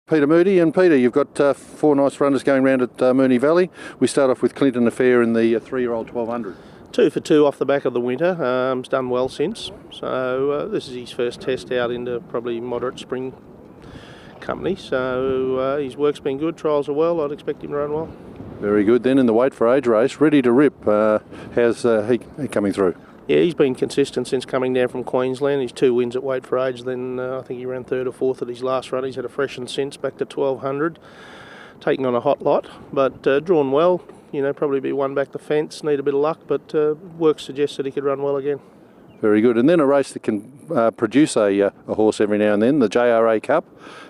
Peter Moody. And Peter, you've got 4 nice runners going round at Moonee Valley. We start off with Clinton Affair in the 3-year-old 1200. 2 for 2 off the back of the winter. He's done well since. So this is his first test out into probably moderate spring company. So his work's been good, trials are well. I'd expect him to run well. Very good. Then in the weight for age race, Ready to Rip. How's he coming through? Yeah, he's been consistent since coming down from Queensland. He's 2 wins at weight for age. Then I think he ran 3rd or 4th at his last run. He's had a freshen since, back to 1200. Taking on a hot lot, but drawn well. You know, probably be one back the fence. Need a bit of luck, but work suggests that he could run well again. Very good. And then a race that can produce a horse every now and then, the JRA Cup.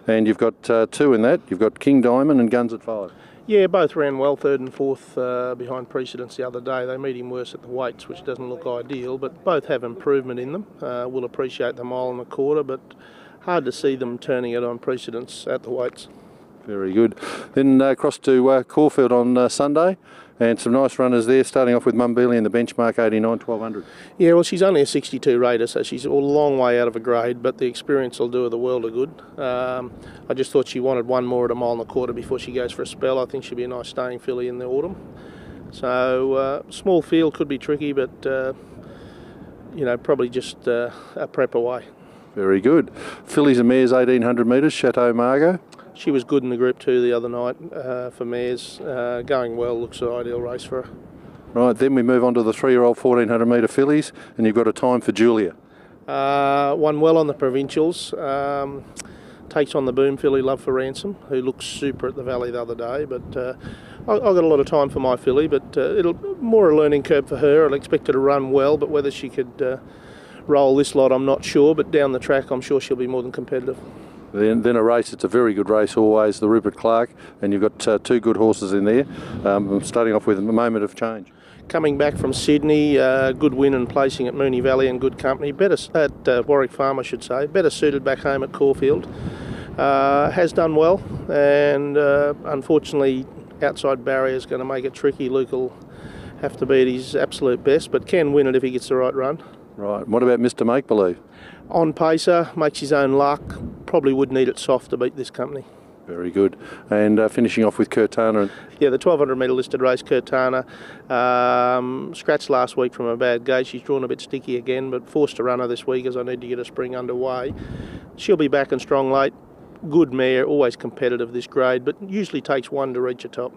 And you've got 2 in that. You've got King Diamond and Guns at 5. Yeah, both ran well, 3rd and 4th behind precedence the other day. They meet him worse at the weights, which doesn't look ideal, but both have improvement in them. We'll appreciate the 1.25 mile, but hard to see them turning it on precedence at the weights. Very good. Then across to Caulfield on Sunday, and some nice runners there, starting off with Mumbeely in the benchmark 89 1200. Yeah, well, she's only a 62 rater, so she's a long way out of a grade, but the experience will do her the world of good. I just thought she wanted one more at 1.25 miles before she goes for a spell. I think she'll be a nice staying filly in the autumn. So small field could be tricky, but you know, probably just a prep away. Very good. Fillies and mares 1800 metres, Chateau Margaux. She was good in the Group 2 the other night for mares. Going well, looks an ideal race for her. Right, then we move on to the 3-year-old 1400 metre fillies, and you've got a time for Julia. Won well on the provincials. Takes on the boom filly Love for Ransom, who looked super at the Valley the other day. But I've got a lot of time for my filly, but it'll more a learning curve for her. I'll expect her to run well, but whether she could roll this lot, I'm not sure. But down the track, I'm sure she'll be more than competitive. Then a race, it's a very good race always, the Rupert Clarke, and you've got 2 good horses in there. Starting off with a Moment of Change. Coming back from Sydney, good win and placing at Moonee Valley in good company. Better at Warwick Farm, I should say. Better suited back home at Caulfield. Has done well, and unfortunately, outside barrier is going to make it tricky. Luke will have to be at his absolute best, but can win it if he gets the right run. Right. What about Mr. Make Believe? On pacer, makes his own luck. Probably would need it soft to beat this company. Very good. And finishing off with Kurtana. Yeah, the 1200 metre listed race, Kurtana. Scratched last week from a bad gate. She's drawn a bit sticky again, but forced to run her this week as I need to get a spring underway. She'll be back and strong late. Good mare, always competitive this grade, but usually takes 1 to reach a top.